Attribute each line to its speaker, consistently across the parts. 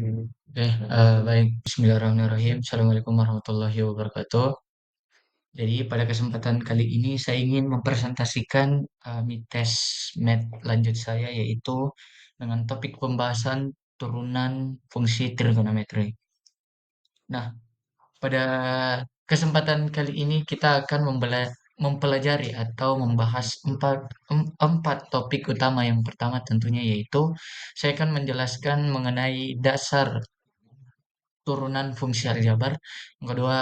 Speaker 1: Oke, baik. Bismillahirrahmanirrahim. Assalamualaikum warahmatullahi wabarakatuh. Jadi pada kesempatan kali ini saya ingin mempresentasikan mites math lanjut saya yaitu dengan topik pembahasan turunan fungsi trigonometri. Nah, pada kesempatan kali ini kita akan mempelajari atau membahas empat topik utama. Yang pertama tentunya yaitu saya akan menjelaskan mengenai dasar turunan fungsi aljabar. Yang kedua,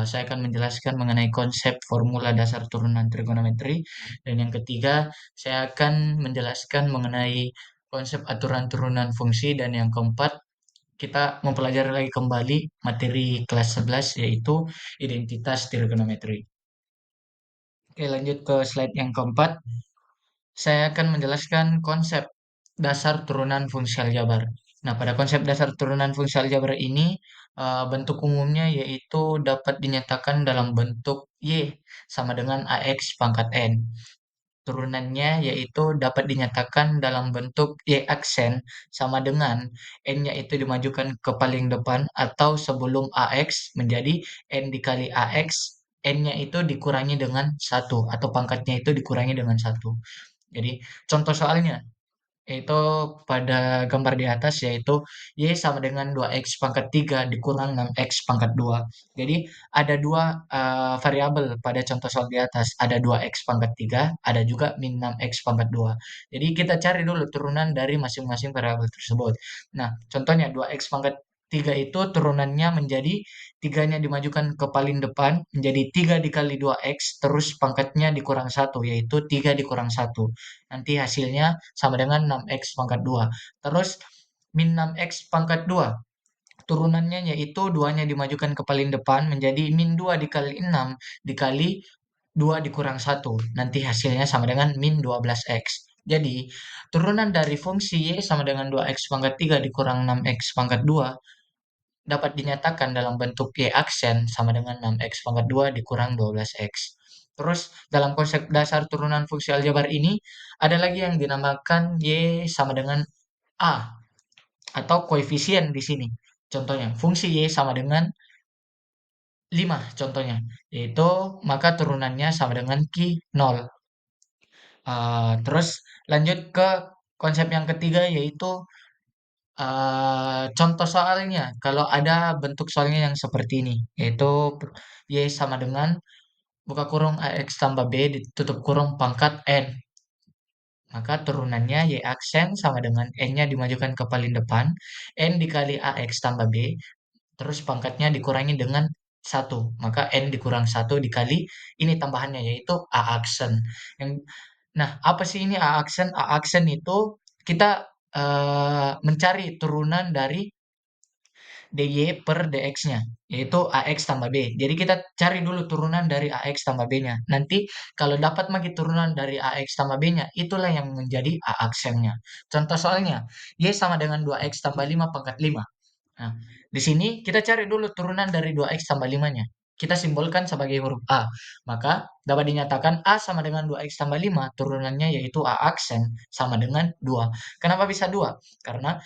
Speaker 1: saya akan menjelaskan mengenai konsep formula dasar turunan trigonometri. Dan yang ketiga, saya akan menjelaskan mengenai konsep aturan turunan fungsi. Dan yang keempat, kita mempelajari lagi kembali materi kelas 11 yaitu identitas trigonometri. Oke, lanjut ke slide yang keempat. Saya akan menjelaskan konsep dasar turunan fungsi aljabar. Nah, pada konsep dasar turunan fungsi aljabar ini, bentuk umumnya yaitu dapat dinyatakan dalam bentuk Y sama dengan AX pangkat N. Turunannya yaitu dapat dinyatakan dalam bentuk Y aksen sama dengan N-nya itu dimajukan ke paling depan atau sebelum AX menjadi N dikali AX, N-nya itu dikurangi dengan satu atau pangkatnya itu dikurangi dengan satu. Jadi contoh soalnya yaitu pada gambar di atas yaitu Y sama dengan 2X pangkat 3 dikurang 6X pangkat 2. Jadi ada dua variabel pada contoh soal di atas. Ada 2X pangkat 3, ada juga min 6X pangkat 2. Jadi kita cari dulu turunan dari masing-masing variabel tersebut. Nah, contohnya 2X pangkat 3 itu turunannya menjadi 3-nya dimajukan ke paling depan menjadi 3 dikali 2X terus pangkatnya dikurang satu yaitu 3 dikurang satu. Nanti hasilnya sama dengan 6X pangkat 2. Terus min 6X pangkat 2. Turunannya yaitu 2-nya dimajukan ke paling depan menjadi min 2 dikali 6 dikali 2 dikurang satu. Nanti hasilnya sama dengan min 12X. Jadi, turunan dari fungsi Y sama dengan 2X pangkat 3 dikurang 6X pangkat 2 dapat dinyatakan dalam bentuk Y aksen sama dengan 6X pangkat 2 dikurang 12X. Terus dalam konsep dasar turunan fungsi aljabar ini ada lagi yang dinamakan Y sama dengan A atau koefisien di sini. Contohnya fungsi Y sama dengan 5 contohnya. Yaitu maka turunannya sama dengan Ki 0. Terus lanjut ke konsep yang ketiga yaitu contoh soalnya, kalau ada bentuk soalnya yang seperti ini, yaitu Y sama dengan buka kurung AX tambah B ditutup kurung pangkat N. Maka turunannya Y aksen sama dengan N-nya dimajukan ke paling depan, N dikali AX tambah B, terus pangkatnya dikurangi dengan satu. Maka N dikurang satu dikali ini tambahannya yaitu A aksen. Yang, nah, apa sih ini A aksen? A aksen itu kita mencari turunan dari dy per dx-nya, yaitu ax tambah b. Jadi kita cari dulu turunan dari ax tambah b-nya. Nanti kalau dapat lagi turunan dari ax tambah b-nya, itulah yang menjadi a aksennya. Contoh soalnya, y sama dengan 2x tambah 5 pangkat 5. Nah, di sini kita cari dulu turunan dari 2x tambah 5-nya. Kita simbolkan sebagai huruf A. Maka dapat dinyatakan A sama dengan 2x tambah 5. Turunannya yaitu A aksen sama dengan 2. Kenapa bisa 2? Karena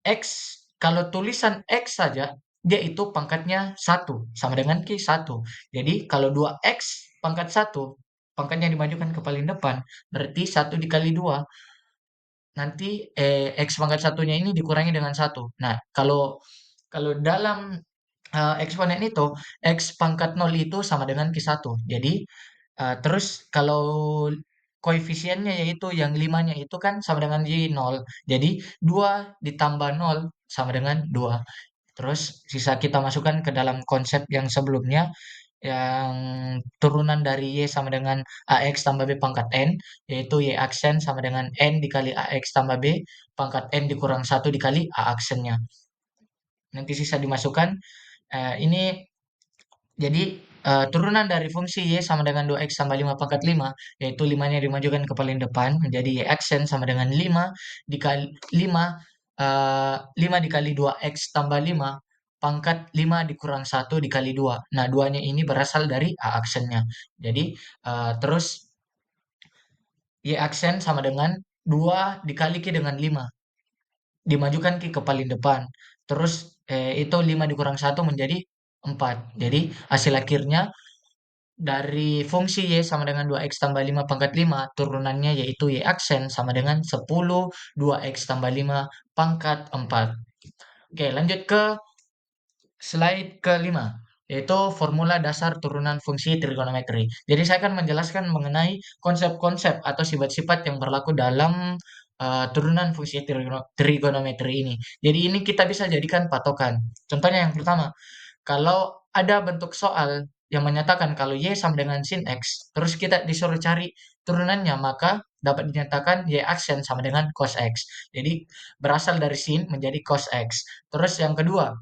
Speaker 1: X, kalau tulisan X saja, dia itu pangkatnya 1, sama dengan Q 1. Jadi kalau 2X pangkat 1, pangkatnya dimajukan ke paling depan, berarti 1 dikali 2, nanti X pangkat satunya ini dikurangi dengan 1. Nah, kalau kalau dalam eksponen itu, X pangkat 0 itu sama dengan Q1. Jadi, terus kalau koefisiennya yaitu yang 5-nya itu kan sama dengan Y 0. Jadi 2 ditambah 0 sama dengan 2. Terus sisa kita masukkan ke dalam konsep yang sebelumnya yang turunan dari Y sama dengan AX tambah B pangkat N, yaitu Y aksen sama dengan N dikali AX tambah B pangkat N dikurang satu dikali A aksennya. Nanti sisa dimasukkan. Ini jadi turunan dari fungsi Y sama dengan 2X tambah 5 pangkat 5, yaitu 5-nya dimajukan ke paling depan, menjadi Y aksen sama dengan 5 dikali 5, 5 dikali 2X tambah 5, pangkat 5 dikurang satu dikali 2. Nah, 2-nya ini berasal dari A aksennya. Jadi, terus Y aksen sama dengan 2 dikali Q dengan 5. dimajukan ke paling depan. Terus itu 5 dikurang satu menjadi 4. Jadi hasil akhirnya dari fungsi Y sama dengan 2X tambah 5 pangkat 5 turunannya yaitu Y aksen sama dengan 10 2X tambah 5 pangkat 4. Oke, lanjut ke slide kelima, yaitu formula dasar turunan fungsi trigonometri. Jadi saya akan menjelaskan mengenai konsep-konsep atau sifat-sifat yang berlaku dalam turunan fungsi trigonometri ini. Jadi ini kita bisa jadikan patokan. Contohnya yang pertama, kalau ada bentuk soal yang menyatakan kalau Y sama dengan sin X, terus kita disuruh cari turunannya, maka dapat dinyatakan Y aksen sama dengan cos X. Jadi berasal dari sin menjadi cos X. Terus yang kedua,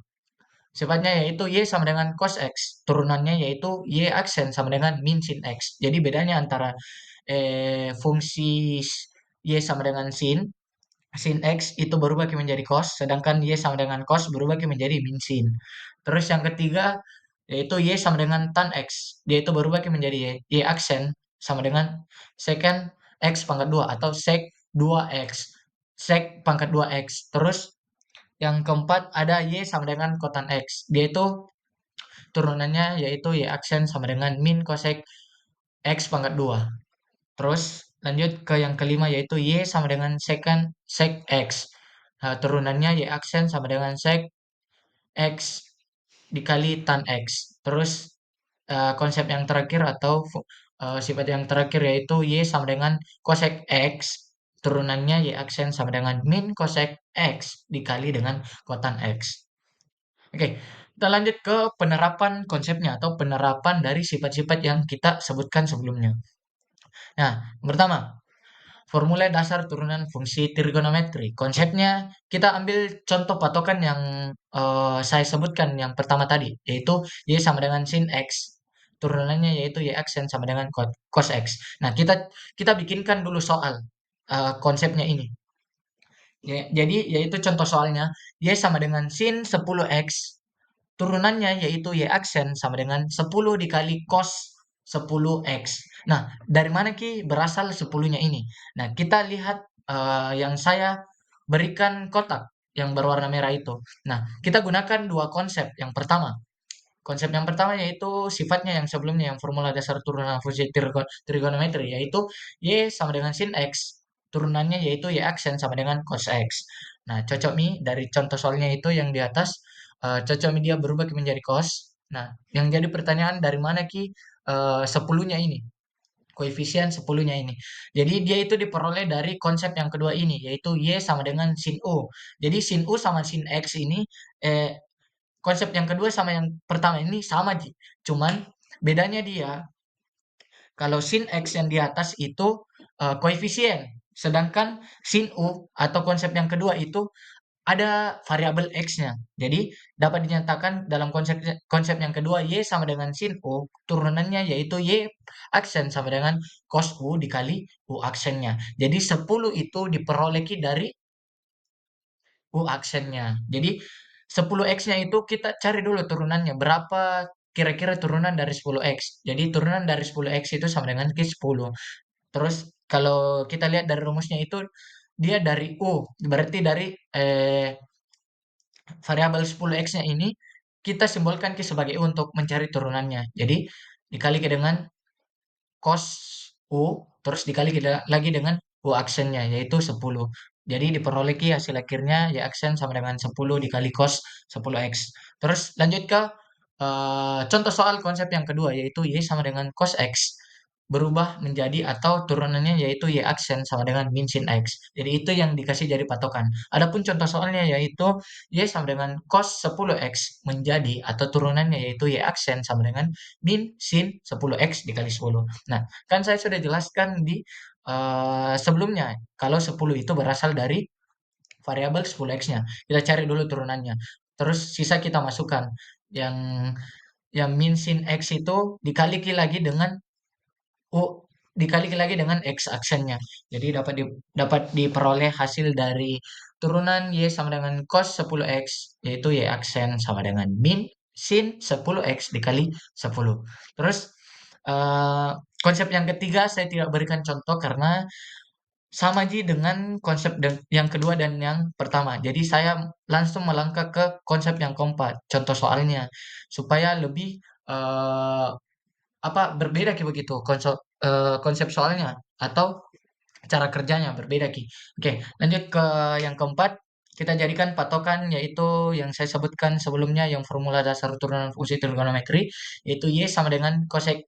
Speaker 1: sifatnya yaitu Y sama dengan cos X. Turunannya yaitu Y aksen sama dengan min sin X. Jadi bedanya antara fungsi Y sama dengan sin X itu berubah menjadi cos, sedangkan Y sama dengan cos berubah menjadi min sin. Terus yang ketiga, yaitu Y sama dengan tan X. Dia itu berubah menjadi Y aksen sama dengan secant X pangkat 2 atau sec 2X. Sec pangkat 2X. Terus yang keempat ada Y sama dengan kotan X. Dia itu turunannya yaitu Y aksen sama dengan min cosec X pangkat 2. Terus lanjut ke yang kelima yaitu Y sama dengan secant sec X. Nah, turunannya Y aksen sama dengan sec X dikali tan X. Terus konsep yang terakhir atau sifat yang terakhir yaitu Y sama dengan cosec X. Turunannya Y aksen sama dengan min cosec X dikali dengan kotan X. Oke, kita lanjut ke penerapan konsepnya atau penerapan dari sifat-sifat yang kita sebutkan sebelumnya. Nah, yang pertama, formula dasar turunan fungsi trigonometri. Konsepnya kita ambil contoh patokan yang saya sebutkan yang pertama tadi, yaitu Y sama dengan sin X. Turunannya yaitu Y aksen sama dengan cos X. Nah, kita bikinkan dulu soal konsepnya ini. Ya, jadi yaitu contoh soalnya Y sama dengan sin 10X. Turunannya yaitu Y aksen sama dengan 10 dikali cos 10X. Nah, dari mana Ki berasal 10-nya ini? Nah, kita lihat yang saya berikan kotak yang berwarna merah itu. Nah, kita gunakan dua konsep. Yang pertama, konsep yang pertama yaitu sifatnya yang sebelumnya, yang formula dasar turunan fungsi trigonometri, yaitu Y sama dengan sin X. Turunannya yaitu Y aksen sama dengan cos X. Nah, cocok mi dari contoh soalnya itu yang di atas, cocok mi dia berubah menjadi cos. Nah, yang jadi pertanyaan dari mana Ki 10-nya ini? Koefisien 10-nya ini. Jadi dia itu diperoleh dari konsep yang kedua ini, yaitu Y sama dengan sin U. Jadi sin U sama sin X ini eh, konsep yang kedua sama yang pertama ini sama, Ji. Cuman bedanya dia kalau sin X yang di atas itu koefisien, sedangkan sin U atau konsep yang kedua itu ada variabel X-nya. Jadi dapat dinyatakan dalam konsep konsep yang kedua Y sama dengan sin U, turunannya yaitu Y aksen sama dengan cos U dikali U aksennya. Jadi 10 itu diperoleh dari aksennya. Jadi 10X-nya itu kita cari dulu turunannya. Berapa kira-kira turunan dari 10X. Jadi turunan dari 10X itu sama dengan Q10. Terus kalau kita lihat dari rumusnya itu dia dari U. Berarti dari variabel 10X-nya ini kita simbolkan sebagai U untuk mencari turunannya. Jadi dikali dengan cos U, terus dikali lagi dengan U aksennya, yaitu 10. Jadi diperoleh hasil akhirnya Y aksen sama dengan 10 dikali cos 10X. Terus lanjut ke contoh soal konsep yang kedua, yaitu Y sama dengan cos X berubah menjadi atau turunannya yaitu Y aksen sama dengan min sin X. Jadi itu yang dikasih jadi patokan. Adapun contoh soalnya yaitu Y sama dengan cos 10X menjadi atau turunannya yaitu Y aksen sama dengan min sin 10X dikali 10. Nah, kan saya sudah jelaskan di sebelumnya kalau 10 itu berasal dari variabel 10X-nya. Kita cari dulu turunannya. Terus sisa kita masukkan. Yang min sin X itu dikali lagi dengan U dikali lagi dengan X aksennya. Jadi dapat diperoleh hasil dari turunan Y sama dengan cos 10X, yaitu Y aksen sama dengan min sin 10X dikali 10. Terus eh, konsep yang ketiga saya tidak berikan contoh karena sama ji dengan konsep yang kedua dan yang pertama. Jadi saya langsung melangkah ke konsep yang keempat, contoh soalnya, supaya lebih eh, apa berbeda kayak begitu konsep konsep soalnya atau cara kerjanya berbeda ki. Oke, lanjut ke yang keempat. Kita jadikan patokan yaitu yang saya sebutkan sebelumnya yang formula dasar turunan fungsi trigonometri yaitu y sama dengan cosec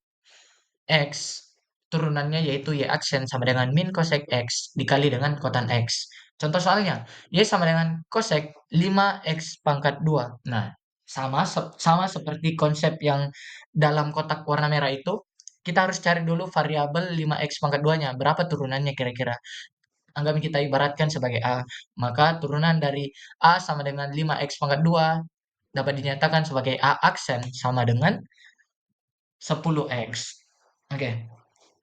Speaker 1: X turunannya yaitu Y aksen sama dengan min cosec X dikali dengan kotan X. Contoh soalnya, Y sama dengan cosec 5X pangkat 2. Nah, sama seperti konsep yang dalam kotak warna merah itu, kita harus cari dulu variabel 5X pangkat 2-nya. Berapa turunannya kira-kira? Anggap kita ibaratkan sebagai A. Maka turunan dari A sama dengan 5X pangkat 2 dapat dinyatakan sebagai A aksen sama dengan 10X. Oke.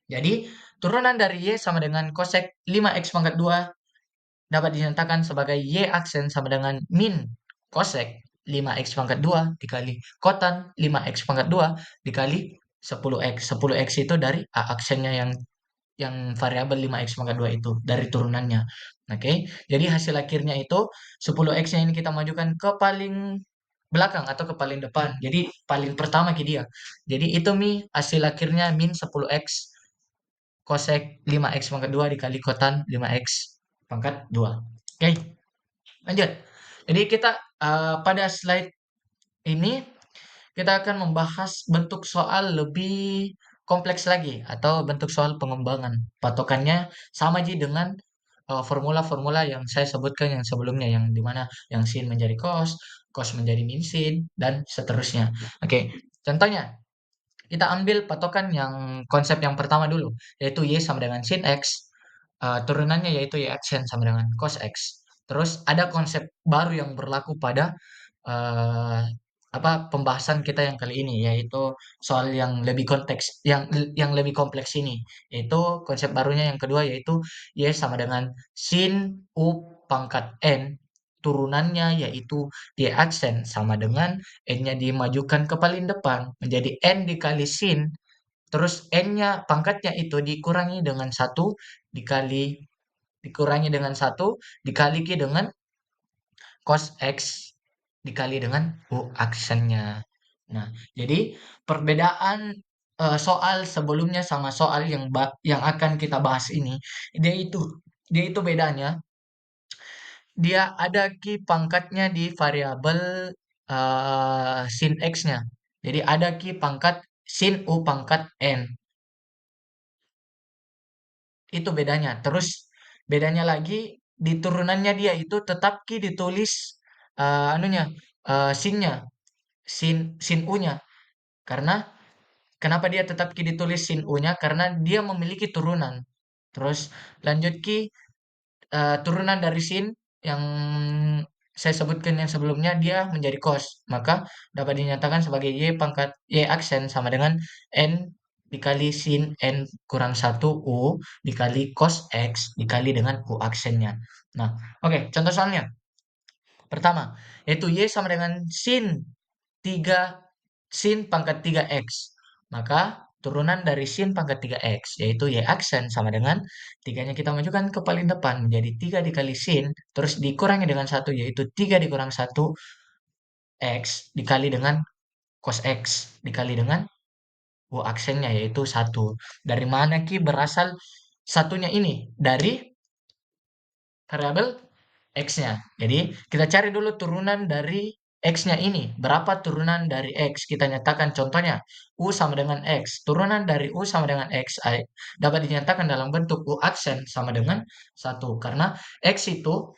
Speaker 1: Jadi, turunan dari Y sama dengan cosec 5X pangkat 2 dapat dinyatakan sebagai Y aksen sama dengan min cosec 5X pangkat 2 dikali kotan 5X pangkat 2 dikali 10X. 10X itu dari A aksennya yang variabel 5X pangkat 2 itu, dari turunannya. Oke, jadi hasil akhirnya itu 10X-nya ini kita majukan ke paling belakang atau ke paling depan. Jadi paling pertama ke dia. Jadi itu hasil akhirnya min 10X cosec 5X pangkat 2 dikali kotan 5X pangkat 2. Oke, lanjut. Jadi kita pada slide ini kita akan membahas bentuk soal lebih kompleks lagi atau bentuk soal pengembangan. Patokannya sama aja dengan formula-formula yang saya sebutkan yang sebelumnya yang dimana yang sin menjadi cos menjadi min sin dan seterusnya. Oke, contohnya kita ambil patokan yang konsep yang pertama dulu, yaitu Y sama dengan sin X, turunannya yaitu Y aksen sama dengan cos X. Terus ada konsep baru yang berlaku pada eh, apa pembahasan kita yang kali ini, yaitu soal yang lebih konteks, yang lebih kompleks ini, yaitu konsep barunya yang kedua yaitu Y sama dengan sin U pangkat N, turunannya yaitu Y aksen sama dengan N-nya dimajukan ke paling depan menjadi N dikali sin, terus N-nya pangkatnya itu dikurangi dengan satu dikali dengan cos X dikali dengan U aksennya. Nah, jadi perbedaan soal sebelumnya sama soal yang akan kita bahas ini, dia itu dia itu bedanya, dia ada pangkatnya di variabel sin X-nya. Jadi ada pangkat sin U pangkat N. Itu bedanya. Terus bedanya lagi di turunannya dia itu tetap ditulis anunya sinnya, sin U-nya. Karena kenapa dia tetap ditulis sin U-nya? Karena dia memiliki turunan. Terus lanjut turunan dari sin yang saya sebutkan yang sebelumnya dia menjadi cos. Maka dapat dinyatakan sebagai Y pangkat Y aksen sama dengan N dikali sin N kurang satu U dikali cos X dikali dengan U aksennya. Nah, oke, contoh soalnya. Pertama, yaitu Y sama dengan sin 3 sin pangkat 3X. Maka turunan dari sin pangkat 3X, yaitu Y aksen sama dengan 3-nya kita majukan ke paling depan menjadi 3 dikali sin, terus dikurangi dengan satu yaitu 3 dikurang satu X dikali dengan cos X dikali dengan U aksennya yaitu satu. Dari mana berasal satunya ini? Dari variabel X-nya. Jadi kita cari dulu turunan dari X-nya ini. Berapa turunan dari X? Kita nyatakan contohnya U sama dengan X. Turunan dari U sama dengan X dapat dinyatakan dalam bentuk U aksen sama dengan satu. Karena X itu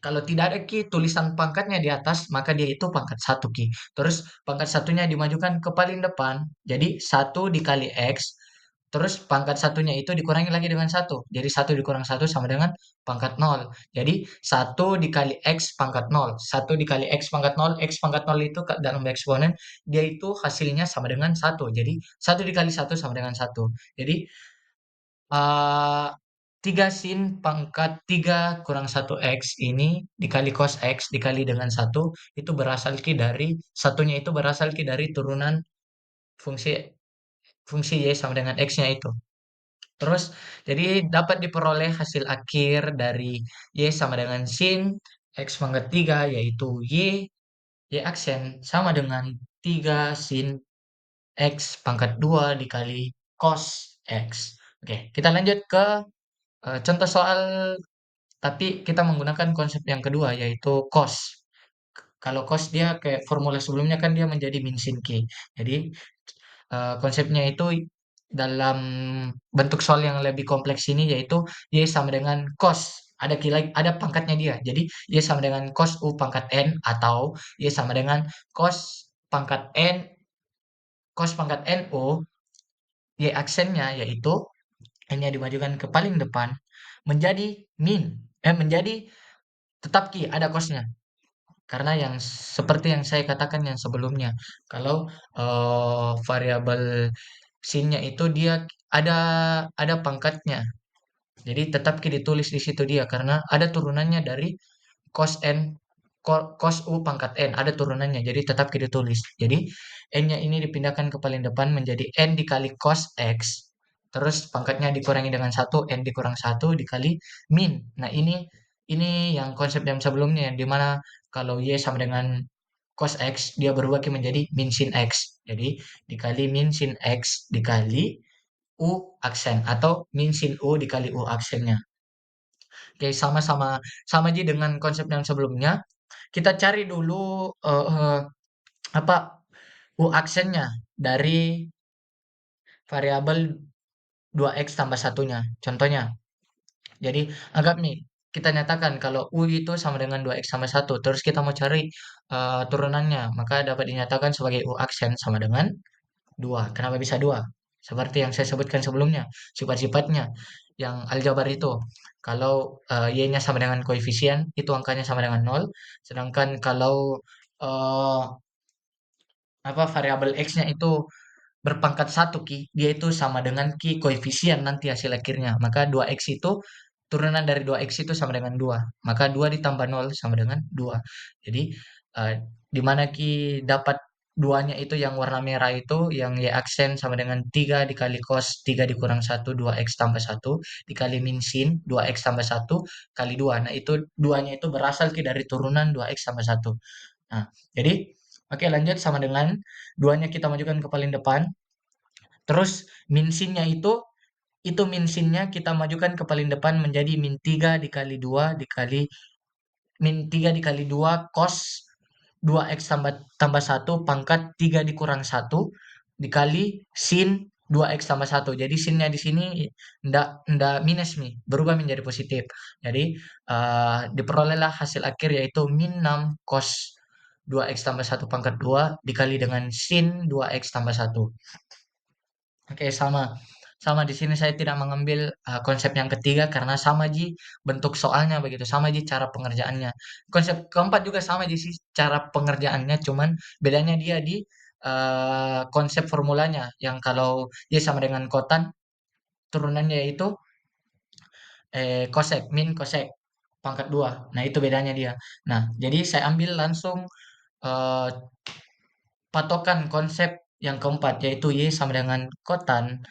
Speaker 1: kalau tidak ada tulisan pangkatnya di atas, maka dia itu pangkat satu Terus pangkat satunya dimajukan ke paling depan. Jadi satu dikali X. Terus pangkat satunya itu dikurangi lagi dengan satu. Jadi satu dikurang satu sama dengan pangkat nol. Jadi satu dikali X pangkat nol. Satu dikali X pangkat nol. X pangkat nol itu dalam eksponen. Dia itu hasilnya sama dengan satu. Jadi satu dikali satu sama dengan satu. Jadi eh 3 sin pangkat 3 kurang satu X ini dikali cos X dikali dengan satu itu berasal dari satunya itu berasal dari turunan fungsi fungsi Y sama dengan X-nya itu. Terus, jadi dapat diperoleh hasil akhir dari Y sama dengan sin X pangkat 3, yaitu Y aksen sama dengan 3 sin X pangkat 2 dikali cos X. Oke, kita lanjut ke contoh soal, tapi kita menggunakan konsep yang kedua, yaitu cos. Kalau cos dia kayak formula sebelumnya kan dia menjadi min sin K. Jadi konsepnya itu dalam bentuk soal yang lebih kompleks ini yaitu Y sama dengan cos. Ada pangkatnya dia. Jadi Y sama dengan cos U pangkat N atau Y sama dengan cos pangkat N, cos pangkat NU, Y aksennya yaitu N-nya dimajukan ke paling depan menjadi menjadi tetap Ki, ada cosnya. Karena yang seperti yang saya katakan yang sebelumnya, kalau variabel sin-nya itu dia ada ada pangkatnya. Jadi tetap ditulis di situ dia karena ada turunannya dari cos n cos u pangkat n, ada turunannya. Jadi tetap ditulis. Jadi n-nya ini dipindahkan ke paling depan menjadi n dikali cos x. Terus pangkatnya dikurangi dengan satu, n dikurang satu dikali min. Nah, ini yang konsep yang sebelumnya yang dimana kalau y sama dengan cos x dia berubah menjadi min sin x. Jadi dikali min sin x dikali U aksen atau min sin U dikali U aksennya. Oke, sama aja dengan konsep yang sebelumnya. Kita cari dulu apa U aksennya dari variabel 2x tambah satunya. Contohnya, jadi anggap nih kita nyatakan kalau U itu sama dengan 2x tambah satu. Terus kita mau cari turunannya, maka dapat dinyatakan sebagai U aksen sama dengan 2. Kenapa bisa 2? Seperti yang saya sebutkan sebelumnya, sifat-sifatnya yang aljabar itu. Kalau y-nya sama dengan koefisien, itu angkanya sama dengan nol. Sedangkan kalau eh, variabel x-nya itu berpangkat satu Ki, dia itu sama dengan Ki koefisien nanti hasil akhirnya. Maka 2x itu turunan dari 2x itu sama dengan 2. Maka 2 ditambah nol sama dengan 2. Jadi eh, di mana Ki dapat duanya itu yang warna merah itu yang Y aksen sama dengan 3 dikali cos 3 dikurang satu 2x tambah satu dikali min sin 2x tambah satu kali 2. Nah, itu duanya itu berasal Ki dari turunan 2x tambah satu. Nah, jadi oke, lanjut sama dengan duanya kita majukan ke paling depan. Terus min sin-nya itu min sin-nya kita majukan ke paling depan menjadi min 3 dikali 2 dikali min 3 dikali 2 cos 2x tambah satu pangkat 3 dikurang satu dikali sin 2x tambah satu. Jadi sin-nya di sini ndak minus nih, berubah menjadi positif. Jadi diperolehlah hasil akhir yaitu min 6 cos 2x tambah satu pangkat 2 dikali dengan sin 2x tambah satu. Oke, sama. Sama di sini saya tidak mengambil konsep yang ketiga karena sama ji bentuk soalnya begitu, sama ji cara pengerjaannya. Konsep keempat juga sama ji sih cara pengerjaannya, cuman bedanya dia di konsep formulanya yang kalau Y sama dengan kotan turunannya yaitu kosek, min kosek pangkat 2. Nah, itu bedanya dia. Nah, jadi saya ambil langsung eh, patokan konsep yang keempat yaitu Y sama dengan kotan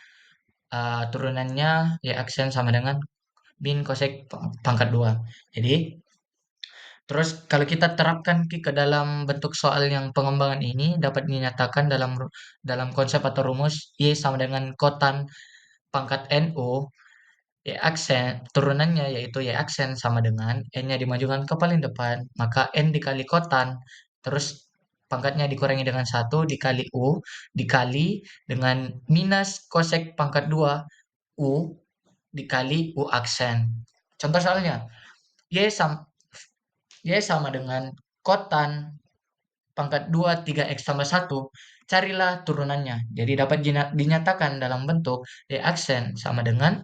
Speaker 1: turunannya Y aksen sama dengan min kosek pangkat 2. Jadi, terus kalau kita terapkan ke dalam bentuk soal yang pengembangan ini dapat dinyatakan dalam konsep atau rumus Y sama dengan kotan pangkat NU, Y aksen turunannya yaitu Y aksen sama dengan N-nya dimajukan ke paling depan, maka N dikali kotan, terus pangkatnya dikurangi dengan satu dikali U, dikali dengan minus kosek pangkat 2 U dikali U aksen. Contoh soalnya, Y sama, Y sama dengan kotan pangkat 2 3x tambah satu. Carilah turunannya. Jadi dapat dinyatakan dalam bentuk Y aksen sama dengan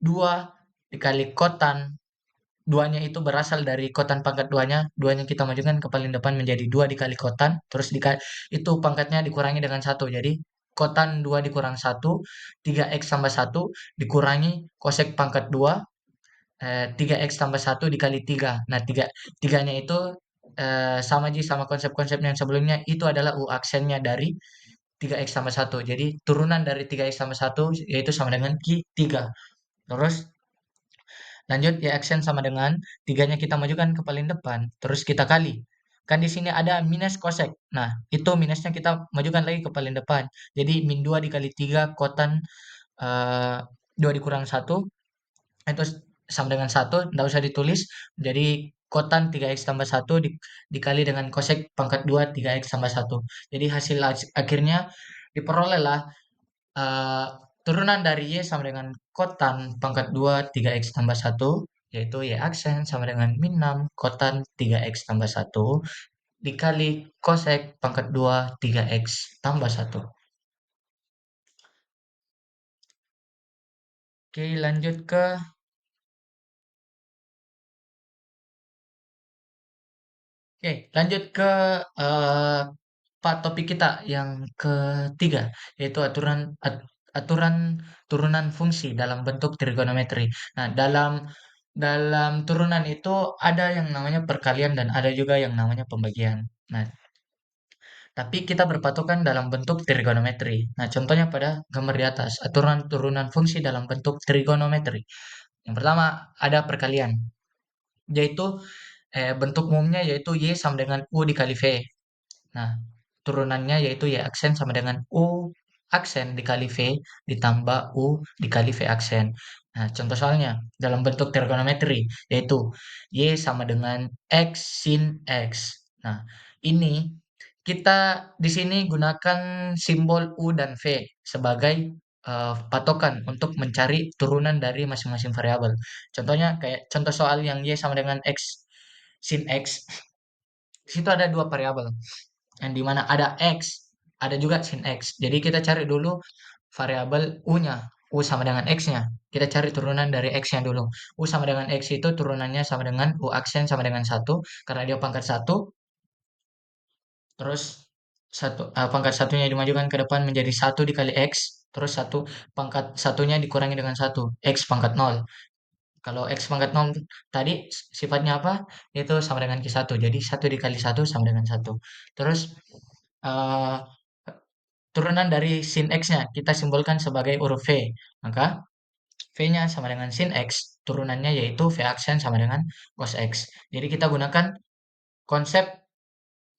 Speaker 1: 2 dikali kotan. Duanya itu berasal dari kotan pangkat duanya. Duanya kita majukan ke paling depan menjadi 2 dikali kotan. Terus itu pangkatnya dikurangi dengan satu. Jadi kotan 2 dikurang satu 3x tambah satu dikurangi kosek pangkat 2 3x tambah satu dikali 3. Nah, tiganya itu sama konsep-konsep yang sebelumnya itu adalah U aksennya dari 3x tambah 1. Jadi turunan dari 3x tambah 1 yaitu sama dengan 3. Terus lanjut ya aksen sama dengan tiganya kita majukan ke paling depan, terus kita kali. Kan di sini ada minus kosek. Nah, itu minusnya kita majukan lagi ke paling depan. Jadi min 2 dikali 3 kotan 2 dikurang 1 itu sama dengan 1, enggak usah ditulis. Jadi kotan 3x tambah 1 dikali dengan kosek pangkat 2 3x tambah 1. Jadi hasil akhirnya diperolehlah eh, turunan dari Y sama dengan kotan pangkat 2 3x tambah 1 yaitu Y aksen sama dengan min 6 kotan 3x tambah 1 dikali kosek pangkat 2 3x tambah 1. Oke, lanjut ke Oke, lanjut ke eh, topik kita yang ketiga, yaitu aturan turunan fungsi dalam bentuk trigonometri. Nah, dalam dalam turunan itu ada yang namanya perkalian dan ada juga yang namanya pembagian. Nah, tapi kita berpatokan dalam bentuk trigonometri. Nah, contohnya pada gambar di atas, aturan turunan fungsi dalam bentuk trigonometri. Yang pertama ada perkalian, yaitu bentuk umumnya yaitu Y sama dengan U dikali V. Nah, turunannya yaitu Y aksen sama dengan U aksen dikali V ditambah U dikali V aksen. Nah, contoh soalnya dalam bentuk trigonometri yaitu Y sama dengan X sin X. Nah, ini kita di sini gunakan simbol U dan V sebagai patokan untuk mencari turunan dari masing-masing variabel. Contohnya kayak contoh soal yang Y sama dengan X sin X. Di situ ada dua variabel yang dimana ada X, ada juga sin X. Jadi kita cari dulu variabel U-nya, U sama dengan X-nya. Kita cari turunan dari X-nya dulu. U sama dengan X itu turunannya sama dengan U aksen sama dengan 1, karena dia pangkat 1, terus pangkat satunya dimajukan ke depan menjadi 1 dikali X, terus pangkat satunya dikurangi dengan 1, X pangkat 0. Kalau X pangkat 0 tadi sifatnya apa? Itu sama dengan Q1. Jadi 1 dikali 1 sama dengan 1. Terus eh, turunan dari sin X-nya kita simbolkan sebagai huruf V. Maka V-nya sama dengan sin X, turunannya yaitu V aksen sama dengan cos X. Jadi kita gunakan konsep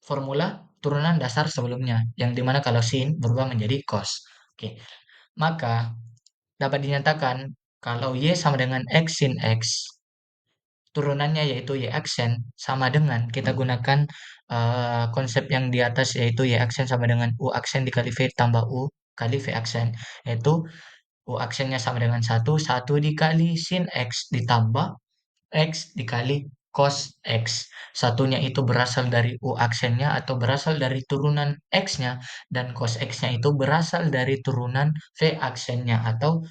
Speaker 1: formula turunan dasar sebelumnya, yang dimana kalau sin berubah menjadi cos. Oke, maka dapat dinyatakan kalau Y sama dengan X sin X, turunannya yaitu Y aksen sama dengan kita gunakan konsep yang di atas yaitu Y aksen sama dengan U aksen dikali V tambah U kali V aksen, yaitu U aksennya sama dengan 1 dikali sin X ditambah X dikali cos X. Satunya itu berasal dari U aksennya atau berasal dari turunan X-nya, dan cos X-nya itu berasal dari turunan V aksennya atau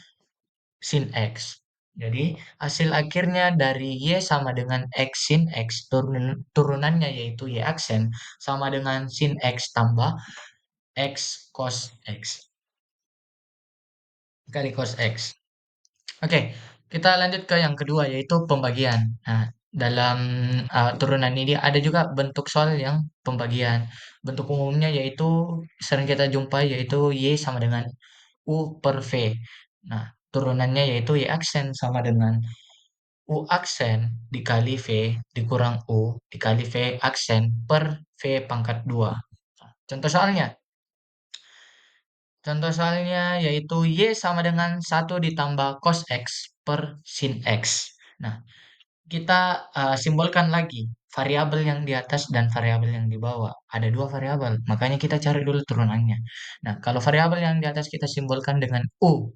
Speaker 1: sin X. Jadi hasil akhirnya dari Y sama dengan X sin X, turunannya yaitu Y aksen sama dengan sin X tambah X cos X kali cos X. Oke, kita lanjut ke yang kedua yaitu pembagian. Nah, dalam turunan ini ada juga bentuk soal yang pembagian. Bentuk umumnya yaitu sering kita jumpai yaitu Y sama dengan U per V. Nah, turunannya yaitu Y aksen sama dengan U aksen dikali V dikurang U dikali V aksen per V pangkat 2. Contoh soalnya. Contoh soalnya yaitu Y sama dengan 1 ditambah cos X per sin X. Nah, kita simbolkan lagi variabel yang di atas dan variabel yang di bawah. Ada dua variabel, makanya kita cari dulu turunannya. Nah, kalau variabel yang di atas kita simbolkan dengan U.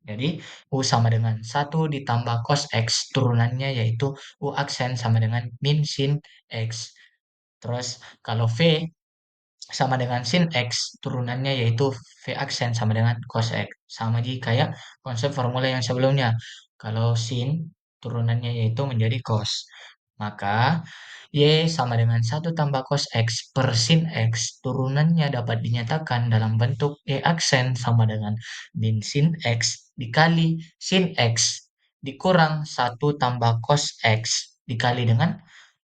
Speaker 1: Jadi, U sama dengan 1 ditambah cos X, turunannya yaitu U aksen sama dengan min sin X. Terus, kalau V sama dengan sin X, turunannya yaitu V aksen sama dengan cos X. Sama aja kayak konsep formula yang sebelumnya. Kalau sin, turunannya yaitu menjadi cos. Maka, Y sama dengan 1 tambah cos X per sin X, turunannya dapat dinyatakan dalam bentuk Y aksen sama dengan min sin X dikali sin X dikurang 1 tambah cos X dikali dengan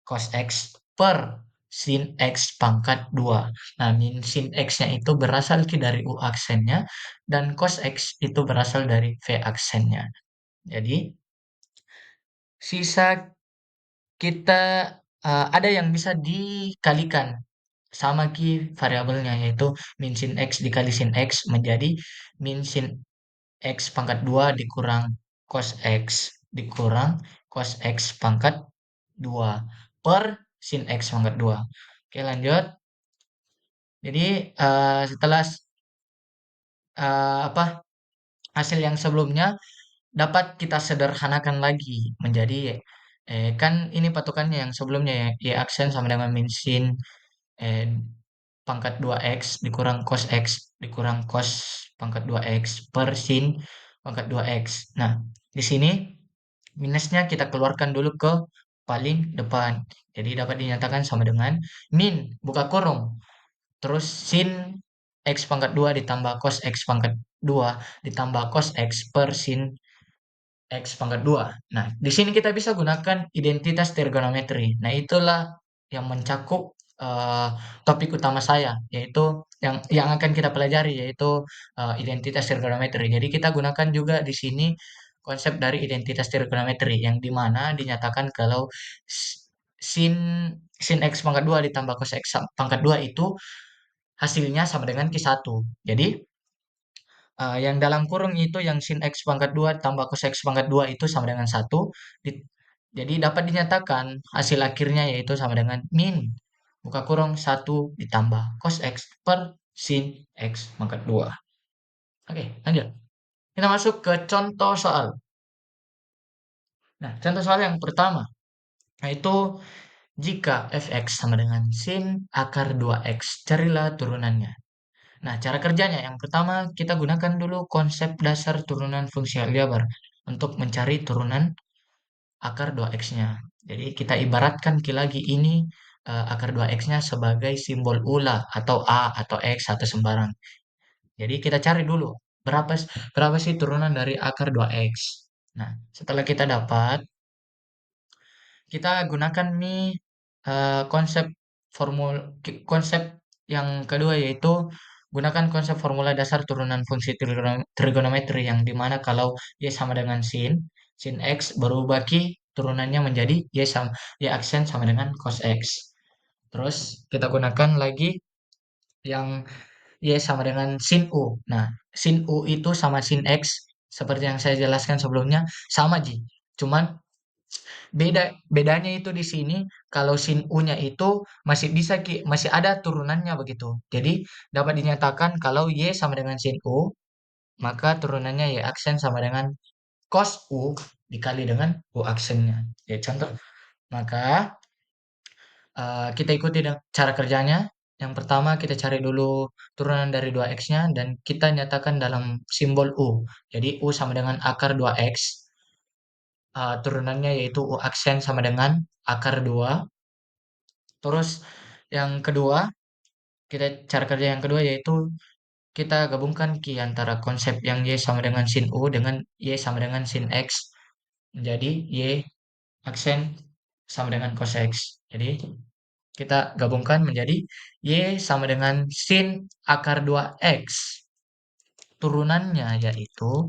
Speaker 1: cos X per sin X pangkat 2. Nah, min sin X-nya itu berasal dari U aksennya, dan cos X itu berasal dari V aksennya. Jadi, sisa kita ada yang bisa dikalikan sama variabelnya, yaitu min sin X dikali sin X menjadi min sin X pangkat 2 dikurang cos X dikurang cos X pangkat 2 per sin X pangkat 2. Oke, lanjut. Jadi setelah apa hasil yang sebelumnya dapat kita sederhanakan lagi menjadi kan ini patokannya yang sebelumnya ya, y aksen sama dengan min sin eh, pangkat 2x dikurang cos x dikurang cos pangkat 2x per sin pangkat 2x. Nah, di sini minusnya kita keluarkan dulu ke paling depan. Jadi dapat dinyatakan sama dengan min buka kurung terus sin x pangkat 2 ditambah cos x pangkat 2 ditambah cos x per sin X pangkat 2. Nah, di sini kita bisa gunakan identitas trigonometri. Nah, itulah yang mencakup topik utama saya, yaitu yang akan kita pelajari, yaitu identitas trigonometri. Jadi, kita gunakan juga di sini konsep dari identitas trigonometri, yang dimana dinyatakan kalau sin sin X pangkat 2 ditambah cos X pangkat 2 itu hasilnya sama dengan Q1. Jadi, yang dalam kurung itu yang sin X pangkat 2 tambah cos X pangkat 2 itu sama dengan 1. Jadi dapat dinyatakan hasil akhirnya yaitu sama dengan min buka kurung 1 ditambah cos X per sin X pangkat 2. Oke, lanjut. Kita masuk ke contoh soal. Nah, contoh soal yang pertama yaitu jika fx sama dengan sin akar 2x, carilah turunannya. Nah, cara kerjanya yang pertama kita gunakan dulu konsep dasar turunan fungsi Aljabar untuk mencari turunan akar 2x-nya. Jadi kita ibaratkan lagi ini akar 2x-nya sebagai simbol ulah atau A atau X atau sembarang. Jadi kita cari dulu berapa berapa sih turunan dari akar 2x. Nah, setelah kita dapat, kita gunakan nih konsep konsep yang kedua, yaitu gunakan konsep formula dasar turunan fungsi trigonometri, yang dimana kalau y sama dengan sin x berubah turunannya menjadi y aksen sama dengan cos x. Terus kita gunakan lagi yang y sama dengan sin u. Nah, sin u itu sama sin x seperti yang saya jelaskan sebelumnya sama Ji. Cuman bedanya itu di sini kalau sin U-nya itu masih bisa masih ada turunannya begitu. Jadi dapat dinyatakan kalau Y sama dengan sin U, maka turunannya Y aksen sama dengan cos U dikali dengan U aksennya. Ya contoh. Maka kita ikuti cara kerjanya. Yang pertama kita cari dulu turunan dari 2x-nya dan kita nyatakan dalam simbol U. Jadi U sama dengan akar 2x. Turunannya yaitu U aksen sama dengan akar 2. Terus yang kedua, cara kerja yang kedua yaitu kita gabungkan antara konsep yang Y sama dengan sin U dengan Y sama dengan sin X menjadi Y aksen sama dengan cos X. Jadi kita gabungkan menjadi Y sama dengan sin akar 2X. Turunannya yaitu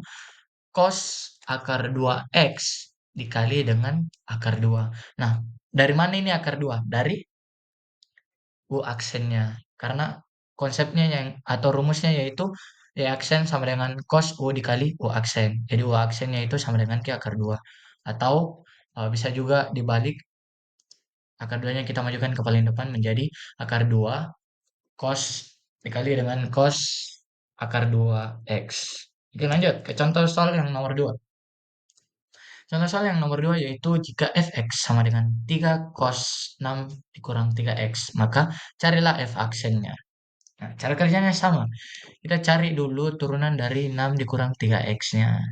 Speaker 1: cos akar 2X dikali dengan akar 2. Nah, dari mana ini akar 2? Dari U aksennya. Karena konsepnya yang atau rumusnya yaitu Y aksen sama dengan cos U dikali U aksen. Jadi U aksennya itu sama dengan Q akar 2. Atau bisa juga dibalik, akar 2-nya kita majukan ke paling depan menjadi akar 2 cos dikali dengan cos akar 2X. Oke, lanjut ke contoh soal yang nomor 2. Contoh soal yang nomor 2 yaitu jika fx sama dengan 3 cos 6 dikurang 3x, maka carilah f aksennya. Nah, cara kerjanya sama. Kita cari dulu turunan dari 6 dikurang 3x-nya.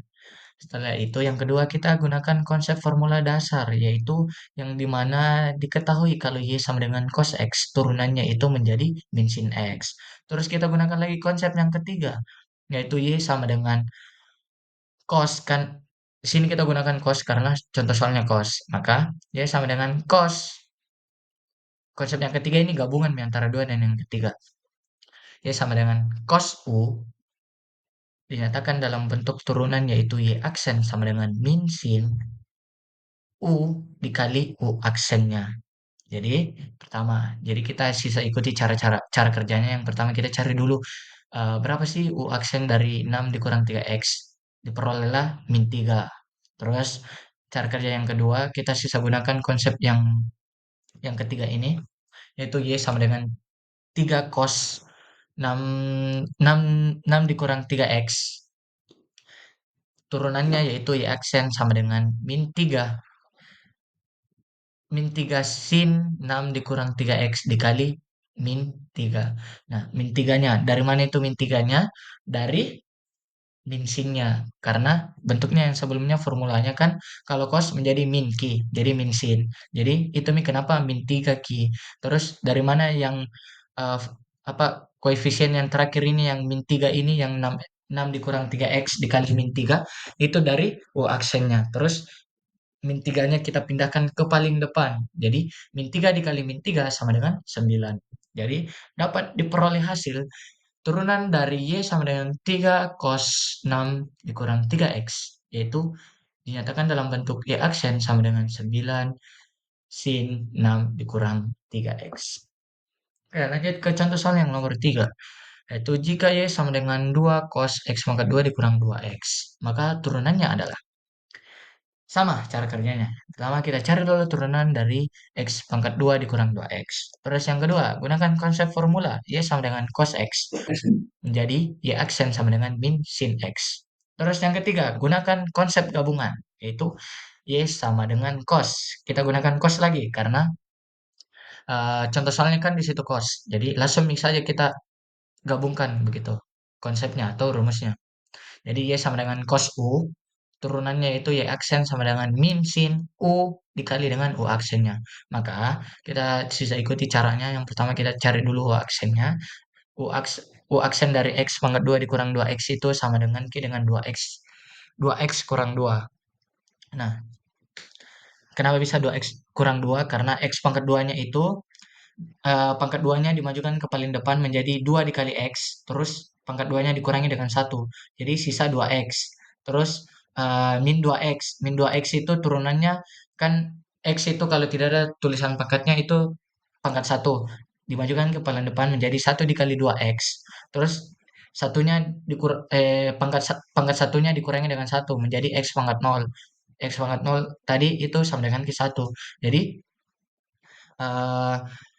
Speaker 1: Setelah itu yang kedua kita gunakan konsep formula dasar, yaitu yang dimana diketahui kalau Y sama dengan cos X, turunannya itu menjadi min sin X. Terus kita gunakan lagi konsep yang ketiga, yaitu Y sama dengan cos. Kan di sini kita gunakan cos karena contoh soalnya cos. Maka Y sama dengan cos Konsep yang ketiga ini gabungan antara dua dan yang ketiga. Y sama dengan cos U dinyatakan dalam bentuk turunan yaitu Y aksen sama dengan min sin U dikali U aksennya. Jadi pertama, jadi kita sisa ikuti cara kerjanya. Yang pertama kita cari dulu berapa sih U aksen dari 6 dikurang 3x. Diperolehlah min 3. Terus cara kerja yang kedua kita sisa gunakan konsep yang ketiga ini yaitu Y sama dengan 3 cos 6 6 6 dikurang 3x. Turunannya yaitu Y aksen sama dengan min 3 sin 6 dikurang 3x dikali min 3. Nah, min 3-nya, dari mana itu min 3-nya? Dari min sin-nya. Karena bentuknya yang sebelumnya formulanya kan kalau cos menjadi min ki, jadi min sin. Jadi itu mi kenapa min 3 ki. Terus dari mana yang eh, apa koefisien yang terakhir ini yang min 3 ini yang 6 dikurang 3x dikali min 3 itu dari U aksennya. Terus min 3-nya kita pindahkan ke paling depan. Jadi min 3 dikali min 3 sama dengan 9. Jadi dapat diperoleh hasil turunan dari Y sama dengan 3 cos 6 dikurang 3x. Yaitu dinyatakan dalam bentuk Y aksen sama dengan 9 sin 6 dikurang 3x. Oke, lanjut ke contoh soal yang nomor 3. Yaitu jika Y sama dengan 2 cos x pangkat 2 dikurang 2x. Maka turunannya adalah sama cara kerjanya. Pertama kita cari dulu turunan dari X pangkat 2 dikurang 2X. Terus yang kedua, gunakan konsep formula Y sama dengan cos X. Menjadi Y aksen sama dengan min sin X. Terus yang ketiga, gunakan konsep gabungan. Yaitu Y sama dengan cos. Kita gunakan cos lagi karena contoh soalnya kan di situ cos. Jadi langsung saja kita gabungkan begitu konsepnya atau rumusnya. Jadi Y sama dengan cos U, turunannya itu Y aksen sama dengan min sin U dikali dengan U aksennya. Maka kita sisa ikuti caranya. Yang pertama kita cari dulu U aksennya. U aksen dari X pangkat 2 dikurang 2X itu sama dengan Q dengan 2X. 2X kurang 2. Nah, kenapa bisa 2X kurang 2? Karena X pangkat 2-nya itu pangkat 2-nya dimajukan ke paling depan menjadi 2 dikali X, terus pangkat 2-nya dikurangi dengan 1. Jadi sisa 2X. Terus min 2X. Min 2X itu turunannya kan X itu kalau tidak ada tulisan pangkatnya itu pangkat 1. Dimajukan ke paling depan menjadi 1 dikali 2X. Terus satunya pangkat satunya dikurangi dengan 1 menjadi X pangkat 0. X pangkat 0 tadi itu sama dengan Q1. Jadi eh,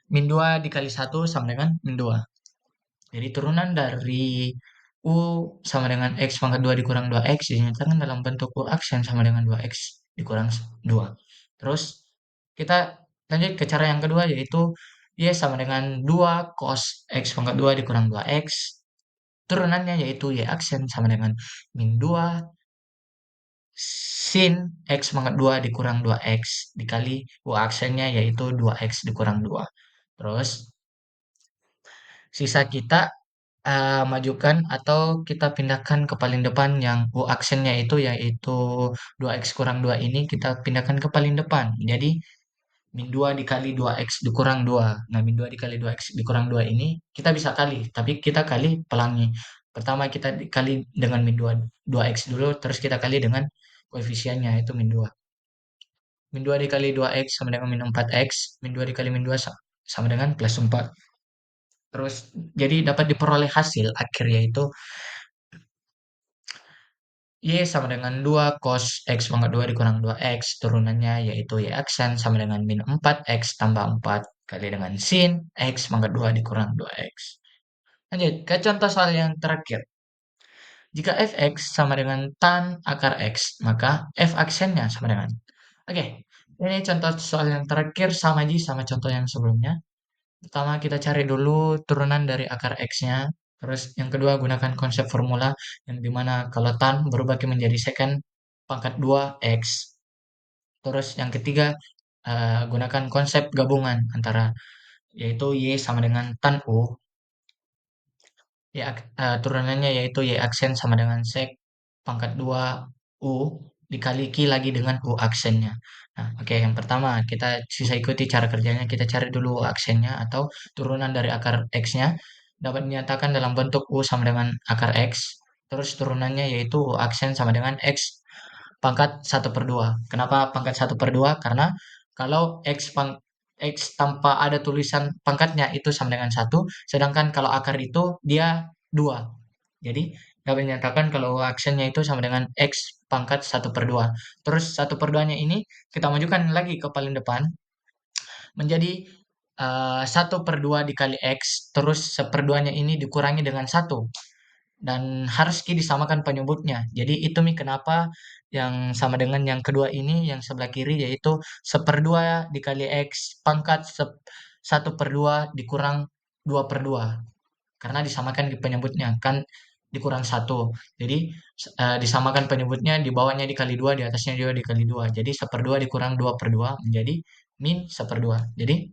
Speaker 1: min 2 dikali 1 sama dengan min 2. Jadi turunan dari U sama dengan X pangkat 2 dikurang 2X dinyatakan dalam bentuk U aksen sama dengan 2X dikurang 2. Terus kita lanjut ke cara yang kedua yaitu Y sama dengan 2 cos X pangkat 2 dikurang 2X. Turunannya yaitu Y aksen sama dengan min 2 sin X pangkat 2 dikurang 2X dikali U aksennya yaitu 2X dikurang 2. Terus sisa kita majukan atau kita pindahkan ke paling depan yang U aksennya itu yaitu 2x kurang 2 ini kita pindahkan ke paling depan. Jadi min 2 dikali 2x dikurang 2. Nah, min 2 dikali 2x dikurang 2 ini kita bisa kali, tapi kita kali pelangi. Pertama kita dikali dengan min 2 2x dulu, terus kita kali dengan koefisiennya itu min 2. Min 2 dikali 2x sama dengan min 4x, min 2 dikali min 2 sama dengan plus 4. Terus jadi dapat diperoleh hasil akhir yaitu Y sama dengan 2 cos X pangkat 2 dikurang 2X. Turunannya yaitu Y aksen sama dengan min 4X tambah 4 kali dengan sin X pangkat 2 dikurang 2X. Lanjut ke contoh soal yang terakhir. Jika fx sama dengan tan akar X, maka f aksennya sama dengan. Oke, ini contoh soal yang terakhir sama aja sama contoh yang sebelumnya. Pertama kita cari dulu turunan dari akar X-nya. Terus yang kedua gunakan konsep formula yang dimana kalau tan berubah menjadi secant pangkat 2 X. Terus yang ketiga gunakan konsep gabungan antara yaitu Y sama dengan tan U. Turunannya yaitu Y aksen sama dengan sec pangkat 2 U dikali lagi dengan U aksennya. Nah, oke, yang pertama kita sisa ikuti cara kerjanya. Kita cari dulu U aksennya atau turunan dari akar X-nya dapat dinyatakan dalam bentuk U sama dengan akar X. Terus turunannya yaitu U aksen sama dengan X pangkat 1/2. Kenapa pangkat 1/2? Karena kalau X tanpa ada tulisan pangkatnya itu sama dengan 1, sedangkan kalau akar itu dia 2. Jadi dapat dinyatakan kalau aksennya itu sama dengan X pangkat 1/2. Terus 1/2-nya ini kita majukan lagi ke paling depan menjadi 1/2 dikali X, terus 1/2-nya ini dikurangi dengan 1 dan harus disamakan penyebutnya. Jadi itu Mi kenapa yang sama dengan yang kedua ini yang sebelah kiri yaitu 1/2 dikali X pangkat 1/2 dikurang 2/2 karena disamakan di penyebutnya kan dikurang 1. Jadi disamakan penyebutnya di bawahnya dikali 2 di atasnya juga dikali 2. Jadi 1/2 dikurang 2/2 menjadi min 1/2. Jadi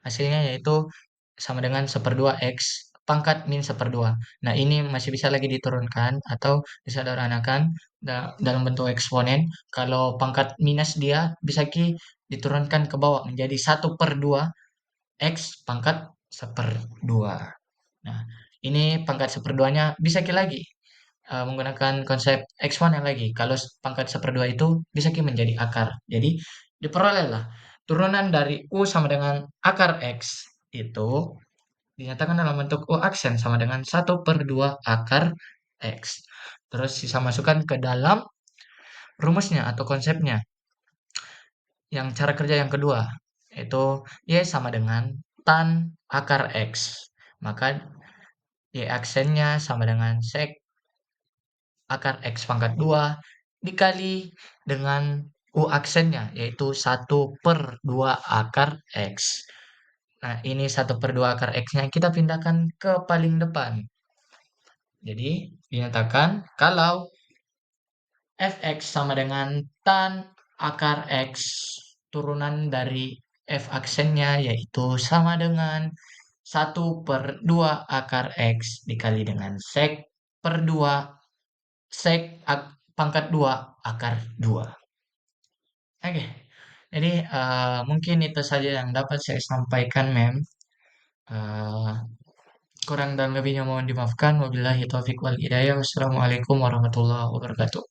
Speaker 1: hasilnya yaitu sama dengan 1/2 X pangkat min 1/2. Nah, ini masih bisa lagi diturunkan atau disederhanakan dalam bentuk eksponen. Kalau pangkat minus dia bisa diturunkan ke bawah menjadi 1/2 X pangkat 1/2. Nah, ini pangkat 1/2-nya bisa lagi menggunakan konsep eksponen lagi. Kalau pangkat 1/2 itu bisa menjadi akar. Jadi, diperolehlah turunan dari U sama dengan akar X itu dinyatakan dalam bentuk U aksen sama dengan 1/2 akar X. Terus sisa masukkan ke dalam rumusnya atau konsepnya. Yang cara kerja yang kedua, yaitu Y sama dengan tan akar X. Maka Y aksennya sama dengan sek akar X pangkat 2 dikali dengan U aksennya, yaitu 1/2 akar X. Nah, ini 1/2 akar X-nya kita pindahkan ke paling depan. Jadi, dinyatakan kalau fx sama dengan tan akar x turunan dari f aksennya yaitu sama dengan 1/2 akar x dikali dengan sek per 2 pangkat 2 akar 2. Oke, jadi mungkin itu saja yang dapat saya sampaikan, Mem. Eh, Kurang dan lebihnya mohon dimaafkan. Wabillahi taufik wal hidayah. Wassalamualaikum warahmatullahi wabarakatuh.